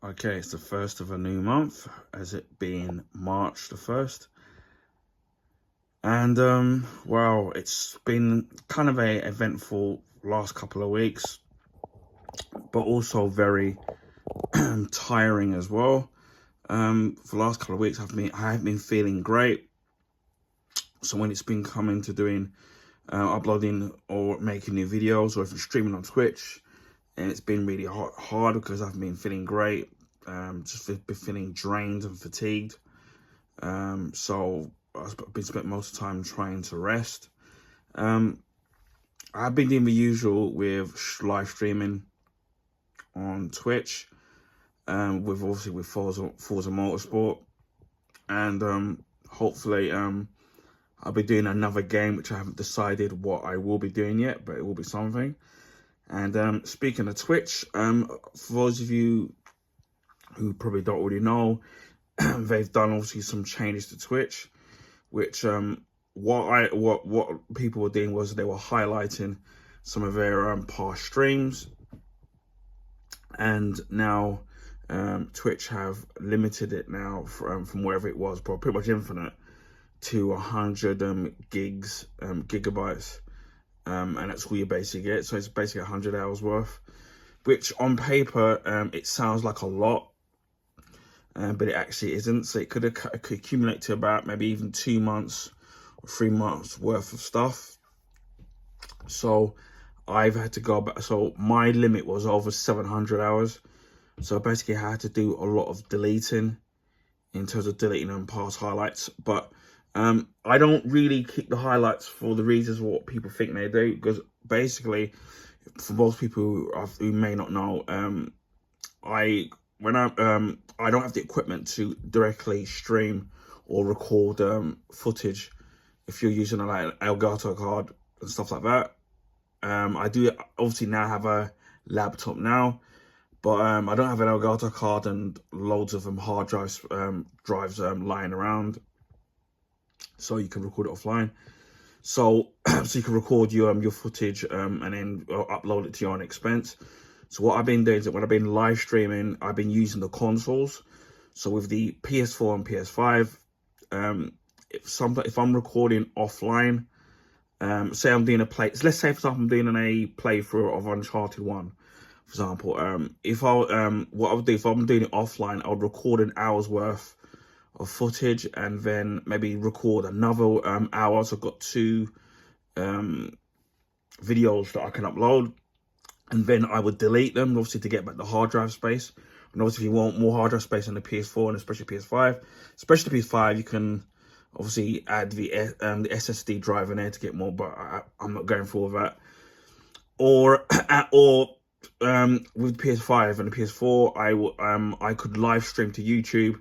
Okay, it's the first of a new month, as it being March the 1st. And, well, it's been kind of a eventful last couple of weeks, but also very tiring as well. For the last couple of weeks, I have been feeling great. So when it's been coming to doing, uploading or making new videos, or if I'm streaming on Twitch, and it's been really hard because I've been feeling great. Just been feeling drained and fatigued. So I've been spent most of the time trying to rest. I've been doing the usual with live streaming on Twitch, with Forza Motorsport, and hopefully I'll be doing another game which I haven't decided what I will be doing yet, but it will be something. And speaking of Twitch, for those of you who probably don't already know, they've done obviously some changes to Twitch, which what people were doing was they were highlighting some of their past streams, and now Twitch have limited it now from wherever it was, but pretty much infinite, to 100 gigabytes, and that's all you basically get. So it's basically 100 hours worth, which on paper it sounds like a lot, but it actually isn't. So it could accumulate to about maybe even 2 months or 3 months worth of stuff. So I've had to go back. So my limit was over 700 hours. So basically I had to do a lot of deleting in terms of deleting past highlights. But I don't really keep the highlights for the reasons what people think they do, because basically, for most people who may not know, I don't have the equipment to directly stream or record footage if you're using like an Elgato card and stuff like that. I do obviously now have a laptop now, but I don't have an Elgato card and loads of hard drives lying around, so you can record it offline. So so you can record your footage and then upload it to your own expense. So what I've been doing is that when I've been live streaming, I've been using the consoles. So with the PS4 and PS5, if I'm recording offline, say I'm doing let's say for example I'm doing a playthrough of Uncharted 1, for example. What I would do if I'm doing it offline, I would record an hour's worth of footage and then maybe record another hour. So I've got 2 videos that I can upload, and then I would delete them, obviously, to get back the hard drive space. And obviously, if you want more hard drive space on the PS4 and especially PS5, especially PS5, you can obviously add the SSD drive in there to get more, but I'm not going for that. Or with PS5 and the PS4, I could live stream to YouTube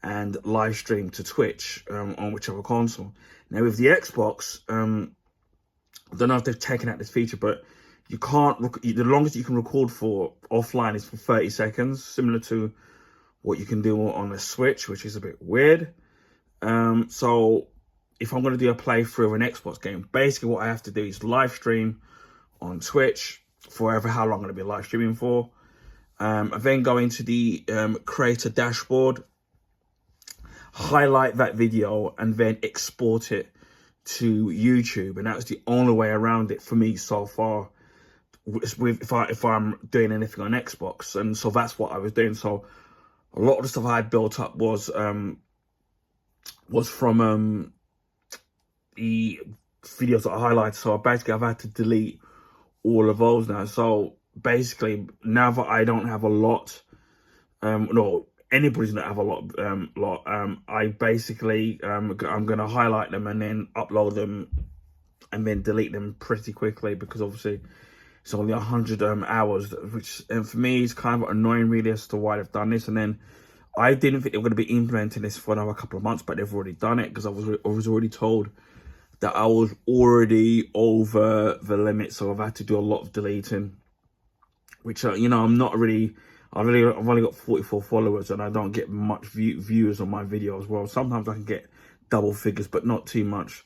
and live stream to Twitch on whichever console. Now with the Xbox, I don't know if they've taken out this feature, but you can't. The longest you can record for offline is for 30 seconds, similar to what you can do on the Switch, which is a bit weird. So if I'm going to do a playthrough of an Xbox game, basically what I have to do is live stream on Twitch for how long I'm going to be live streaming for. And then go into the creator dashboard, highlight that video, and then export it to YouTube. And that's the only way around it for me so far, if I'm doing anything on Xbox. And so that's what I was doing. So a lot of the stuff I had built up was from the videos that I highlighted. So basically I've had to delete all of those now. So basically, now that I don't have a lot, no, anybody's not have a lot, I basically I'm gonna highlight them and then upload them and then delete them pretty quickly, because obviously it's only 100 hours, which for me is kind of annoying really as to why they've done this. And then I didn't think they were going to be implementing this for another couple of months, but they've already done it, because I was already told that I was already over the limit, so I've had to do a lot of deleting, which I'm not really. I've only got 44 followers, and I don't get much viewers on my videos. Well, sometimes I can get double figures, but not too much.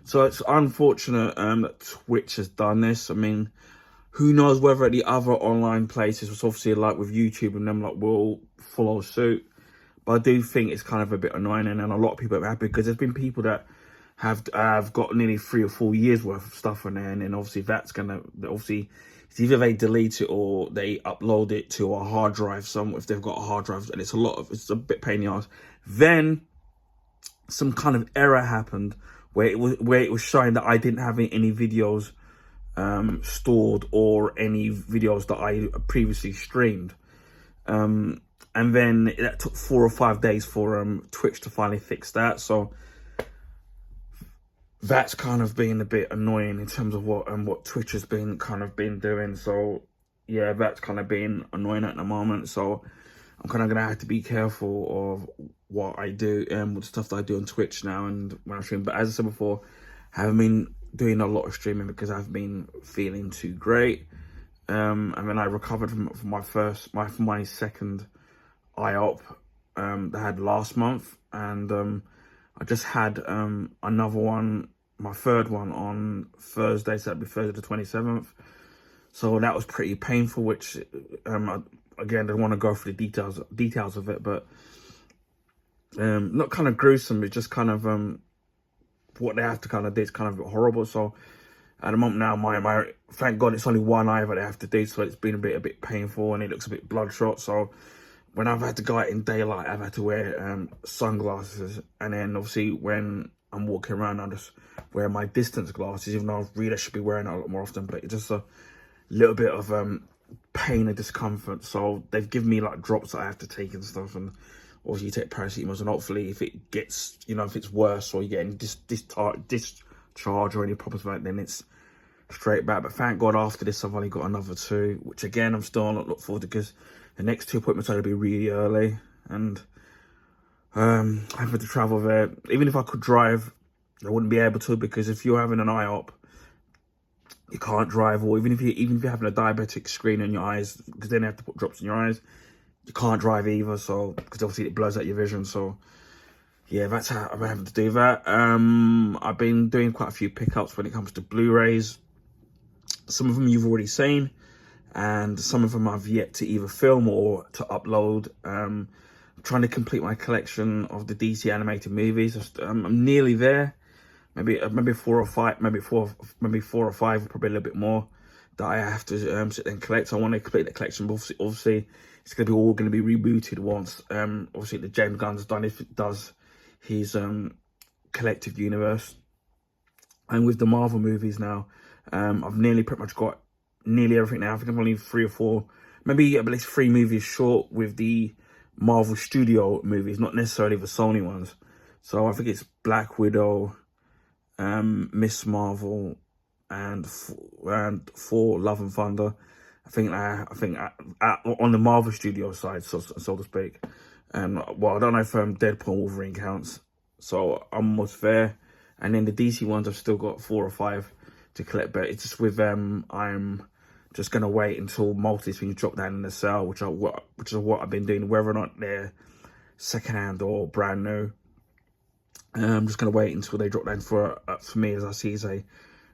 So it's unfortunate that Twitch has done this. I mean, who knows whether the other online places was obviously like with YouTube and them like will follow suit. But I do think it's kind of a bit annoying, and then a lot of people are happy because there's been people that have got nearly 3 or 4 years worth of stuff on there, and then obviously that's gonna obviously it's either they delete it or they upload it to a hard drive. Some if they've got a hard drive, and it's a bit pain in the ass. Then some kind of error happened where it was showing that I didn't have any videos stored or any videos that I previously streamed. And then that took 4 or 5 days for Twitch to finally fix that. So that's kind of been a bit annoying in terms of what Twitch has been doing. So yeah, that's kind of been annoying at the moment. So I'm kind of gonna have to be careful of what I do with stuff that I do on Twitch now and when I stream. But as I said before, I haven't been doing a lot of streaming because I've been feeling too great. And then I recovered from my second IOP that I had last month, and I just had another one, my third one on Thursday, so that'd be Thursday the 27th. So that was pretty painful, which again, I don't want to go through the details of it, but not kind of gruesome, it's just kind of what they have to kind of do is kind of horrible. So at the moment now, my thank God it's only one eye that they have to do, so it's been a bit painful and it looks a bit bloodshot. So when I've had to go out in daylight, I've had to wear sunglasses, and then obviously when I'm walking around, I just wear my distance glasses, even though I really should be wearing it a lot more often. But it's just a little bit of pain and discomfort. So they've given me like drops that I have to take and stuff, and obviously you take paracetamol, and hopefully if it gets, if it's worse or you get any discharge or any problems like that, then it's straight back. But thank God after this I've only got another 2, which again I'm still not looking forward to, because the next 2 appointments are going to be really early, and I'm having to travel there. Even if I could drive, I wouldn't be able to, because if you're having an IOP, you can't drive. Or even if you're having a diabetic screen in your eyes, because then they have to put drops in your eyes, you can't drive either. So because obviously it blurs out your vision. So yeah, that's how I'm having to do that. I've been doing quite a few pickups when it comes to Blu-rays. Some of them you've already seen, and some of them I've yet to either film or to upload. I'm trying to complete my collection of the DC animated movies. I'm nearly there. Maybe 4 or 5, maybe four or five, probably a little bit more that I have to sit and collect. So I want to complete the collection. But obviously it's going to be all going to be rebooted once. Obviously the James Gunn's done, if it does his collective universe, and with the Marvel movies now, I've nearly pretty much got nearly everything now. I think I'm only 3 or 4, maybe at least 3 movies short with the Marvel Studio movies, not necessarily the Sony ones. So I think it's Black Widow, Miss Marvel, and Thor: Love and Thunder. I think on the Marvel Studio side, so to speak. Well, I don't know if Deadpool and Wolverine counts. So I'm almost there. And then the DC ones, I've still got 4 or 5 to collect, but it's just with them, I'm just gonna wait until most of these things drop down in the sale, which is what I've been doing, whether or not they're secondhand or brand new. I'm just gonna wait until they drop down for me, as I see, is a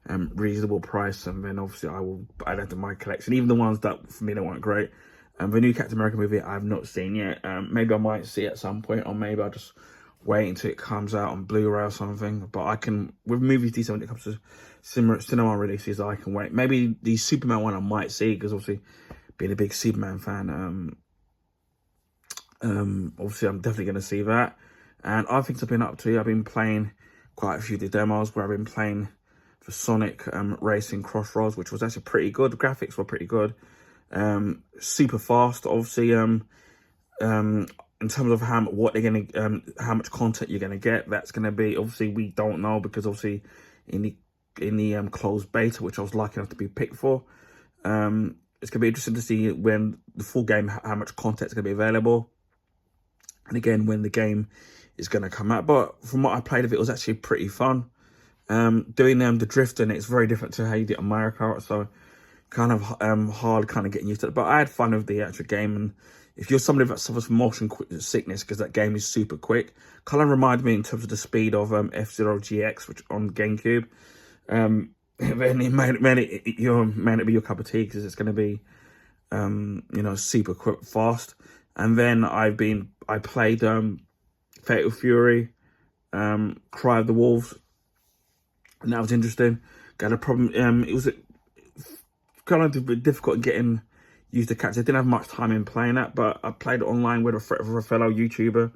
reasonable price, and then obviously I will add that to my collection, even the ones that for me they weren't great. The new Captain America movie I've not seen yet. Maybe I might see it at some point, or maybe I'll just wait until it comes out on Blu-ray or something. But I can, with movies these when it comes to cinema releases, I can wait. Maybe the Superman one I might see, because obviously being a big Superman fan, obviously I'm definitely going to see that. And other things I've been up to, I've been playing quite a few of the demos, where I've been playing for Sonic Racing Crossroads, which was actually pretty good. The graphics were pretty good. Super fast, obviously. In terms of how much content you're gonna get, that's gonna be, obviously we don't know, because obviously in the closed beta, which I was lucky enough to be picked for, it's gonna be interesting to see when the full game, how much content is gonna be available, and again when the game is gonna come out. But from what I played of it, was actually pretty fun. Doing the drifting, it's very different to how you do it on Mario Kart, so kind of hard kind of getting used to it. But I had fun with the actual game, and if you're somebody that suffers from motion sickness, because that game is super quick, kind of reminded me in terms of the speed of F-Zero GX, which on GameCube. then it may not be your cup of tea, because it's going to be, you know, super quick, fast. And then I played Fatal Fury, Cry of the Wolves, and that was interesting. Got a problem. It was kind of difficult getting used to characters. I didn't have much time in playing that, but I played it online with a fellow YouTuber,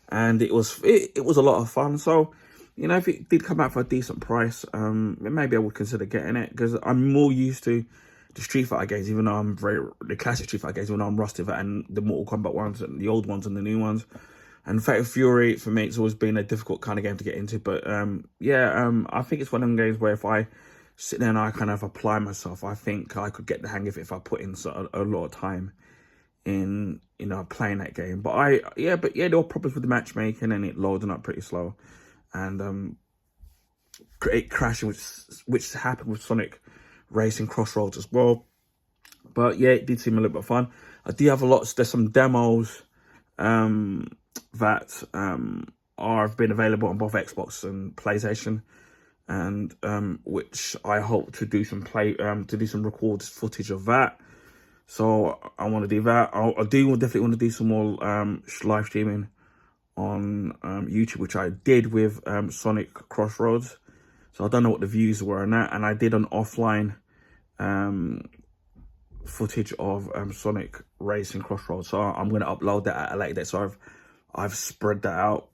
and it was a lot of fun. So, you know, if it did come out for a decent price, maybe I would consider getting it, because I'm more used to the Street Fighter games, even though the classic Street Fighter games, even though I'm rusty at, and the Mortal Kombat ones, and the old ones and the new ones. And Fatal Fury, for me, it's always been a difficult kind of game to get into. But I think it's one of them games where if I sit there and I kind of apply myself, I think I could get the hang of it if I put in a lot of time in, you know, playing that game. But there were problems with the matchmaking, and it loading up pretty slow, and it crashing, which happened with Sonic Racing Crossroads as well. But yeah, it did seem a little bit of fun. I do have there's some demos that have been available on both Xbox and PlayStation, and which I hope to do some recorded footage of that. So I want to do that. I definitely want to do some more live streaming on YouTube, which I did with Sonic Crossroads. So I don't know what the views were on that, and I did an offline footage of Sonic Racing Crossroads. So I'm going to upload that at a later date. So I've spread that out,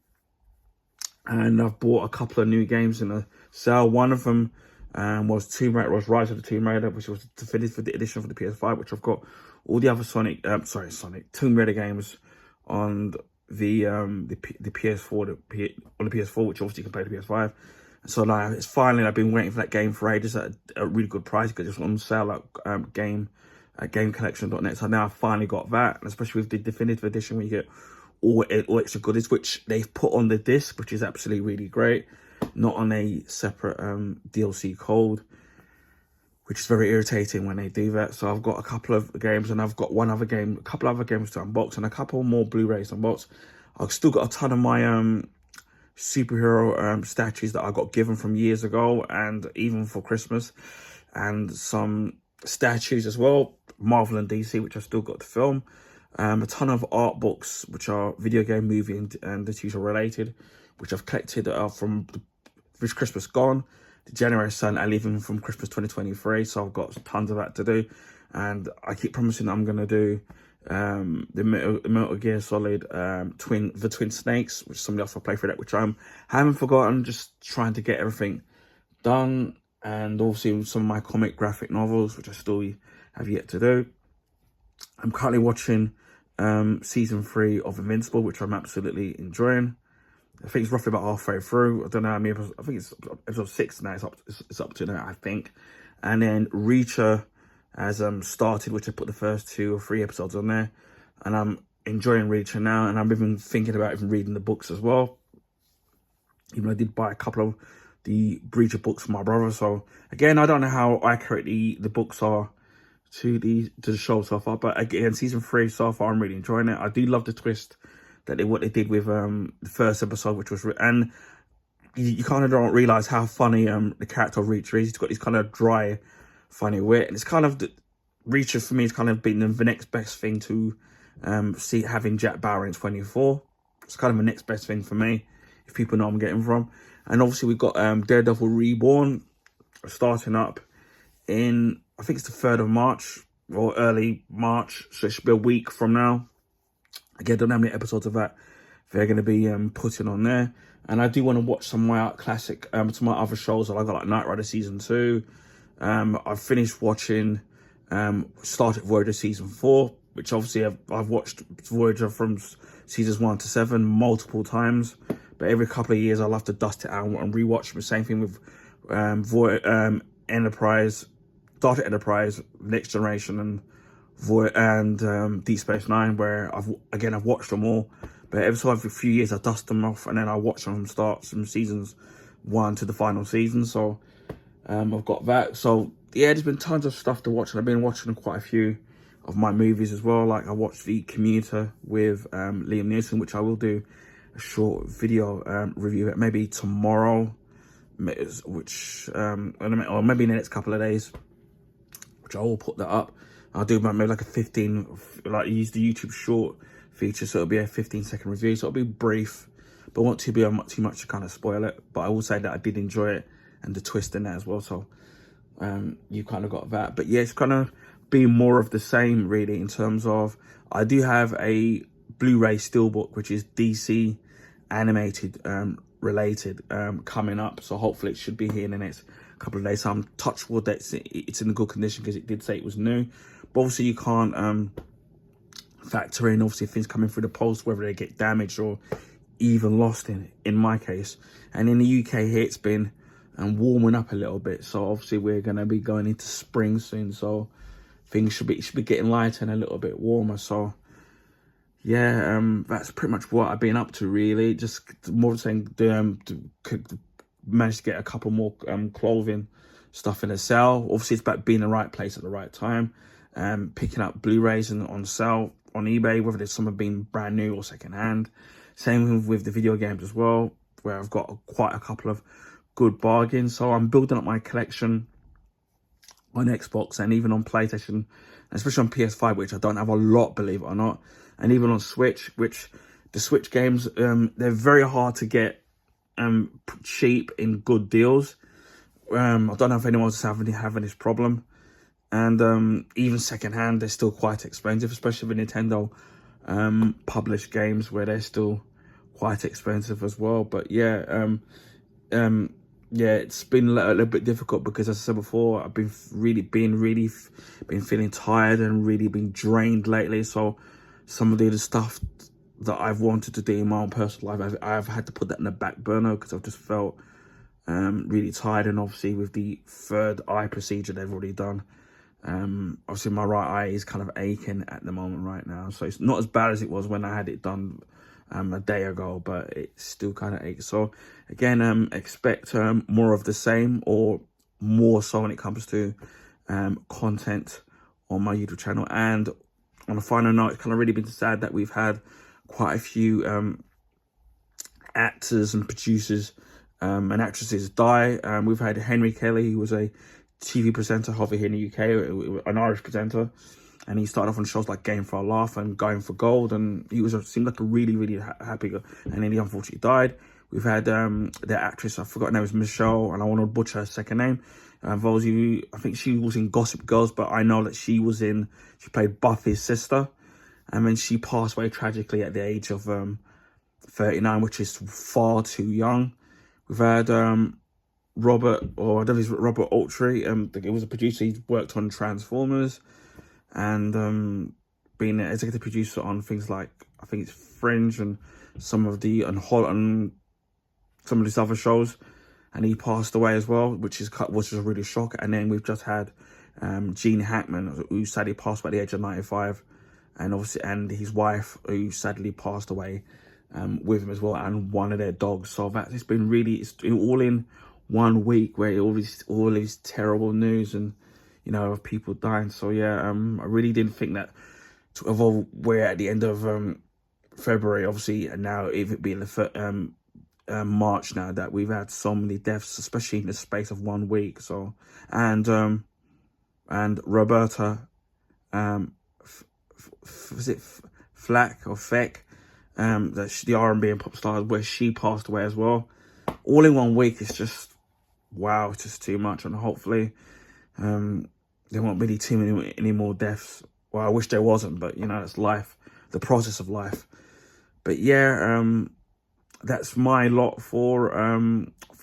and I've bought a couple of new games in a sale. One of them was Rise of the Tomb Raider, which was the definitive edition for the PS5, which I've got all the other Tomb Raider games on the PS4, on the PS4, which obviously you can play the PS5. So like, it's finally, I've been waiting for that game for ages at a really good price, because it's on sale at gamecollection.net. So now I've finally got that, and especially with the definitive edition, where you get all extra goodies, which they've put on the disc, which is absolutely really great, not on a separate DLC code, which is very irritating when they do that. So I've got a couple of games, and I've got a couple other games to unbox, and a couple more Blu-rays to unbox. I've still got a ton of my superhero statues that I got given from years ago, and even for Christmas, and some statues as well, Marvel and DC, which I still got to film. A ton of art books, which are video game, movie, and TV show related, which I've collected from this Christmas gone, the January Sun, and even from Christmas 2023. So I've got tons of that to do, and I keep promising that I'm gonna do the Metal Gear Solid Twin Snakes, which somebody else will play through that, which I haven't forgotten. Just trying to get everything done, and also some of my comic graphic novels, which I still have yet to do. I'm currently watching season 3 of Invincible, which I'm absolutely enjoying. I think it's roughly about halfway through. I don't know how many episodes. I think it's episode 6 now. It's up to now, I think. And then Reacher has started, which I put the first 2 or 3 episodes on there, and I'm enjoying Reacher now. And I'm even thinking about even reading the books as well. Even I did buy a couple of the Reacher books for my brother. So again, I don't know how accurate the books are to the show so far, but again, season 3 so far, I'm really enjoying it. I do love the twist that what they did with the first episode, which was, and you kind of don't realize how funny the character of Reacher is. He's got this kind of dry, funny wit, and it's kind of Reacher for me is kind of been the next best thing to see having Jack Bauer in 24. It's kind of the next best thing for me, if people know I'm getting from. And obviously we've got Daredevil Reborn starting up in, I think it's the 3rd of March or early March, so it should be a week from now. Again, I don't know how many episodes of that they're going to be putting on there. And I do want to watch some of my classic, some of my other shows that I got, like Knight Rider season 2. I've finished watching started Voyager season 4, which obviously I've watched Voyager from seasons 1 to 7 multiple times. But every couple of years I'll have to dust it out and rewatch the same thing with Enterprise, Star Trek Enterprise, Next Generation, and Deep Space Nine, where I've watched them all, but every few years I dust them off, and then I watch them from seasons 1 to the final season. So I've got that. So yeah, there's been tons of stuff to watch, and I've been watching quite a few of my movies as well. Like I watched The Commuter with Liam Neeson, which I will do a short video review of it maybe tomorrow. which or maybe in the next couple of days, which I will put that up. I'll do maybe like a 15, like use the YouTube short feature, so it'll be a 15-second review, so it'll be brief, but won't be too much to kind of spoil it. But I will say that I did enjoy it, and the twist in that as well, so you kind of got that. But yeah, it's kind of been more of the same really, in terms of I do have a Blu-ray steelbook which is DC animated related coming up, so hopefully it should be here in the next couple of days. So I'm touch wood that it's in good condition, because it did say it was new, but obviously you can't factor in obviously things coming through the post, whether they get damaged or even lost in my case. And in the UK here, it's been warming up a little bit, so obviously we're going to be going into spring soon, so things should be getting lighter and a little bit warmer. So yeah, that's pretty much what I've been up to really. Just more saying, managed to get a couple more clothing stuff in the sale. Obviously it's about being in the right place at the right time, picking up Blu-rays on sale on eBay, whether there's some have been brand new or second hand. Same with the video games as well, where I've got quite a couple of good bargains. So I'm building up my collection on Xbox and even on PlayStation, especially on PS5, which I don't have a lot, believe it or not, and even on Switch, which the Switch games, they're very hard to get cheap in good deals. I don't know if anyone's having this problem, and even secondhand, they're still quite expensive, especially with Nintendo published games, where they're still quite expensive as well. But yeah, yeah, it's been a little bit difficult, because as I said before, I've been been feeling tired and really been drained lately. So some of the other stuff that I've wanted to do in my own personal life, I've had to put that in the back burner, because I've just felt really tired. And obviously with the third eye procedure they've already done, obviously my right eye is kind of aching at the moment right now. So it's not as bad as it was when I had it done a day ago, but it still kind of aches. So again, expect more of the same, or more so when it comes to content on my YouTube channel. And on a final note, it's kind of really been sad that we've had quite a few actors and producers and actresses die. We've had Henry Kelly, who was a TV presenter over here in the UK, an Irish presenter, and he started off on shows like Game for a Laugh and Going for Gold, and he seemed like a really happy guy, and then he unfortunately died. We've had the actress, I forgot her name, was Michelle, and I want to butcher her second name, Volsey. I think she was in Gossip Girls, but I know that she played Buffy's sister, and then she passed away tragically at the age of 39, which is far too young. We've had Robert Altry, it was a producer. He worked on Transformers, and being an executive producer on things like, I think it's Fringe and some of these other shows, and he passed away as well, which is a really shock. And then we've just had Gene Hackman, who sadly passed away at the age of 95, and obviously, and his wife, who sadly passed away with him as well, and one of their dogs. So it's been all in 1 week, where all these terrible news, and you know, of people dying. So yeah, I really didn't think that, although we're at the end of February, obviously, and now even being the March now, that we've had so many deaths, especially in the space of 1 week. So and Roberta, was it Flack or Feck, that's the R&B and pop star, where she passed away as well, all in 1 week. It's just, wow, it's just too much. And hopefully there won't be any more deaths. Well, I wish there wasn't, but you know, that's life, the process of life. But yeah, that's my lot for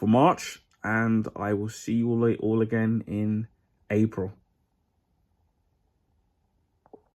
March, and I will see you all again in April.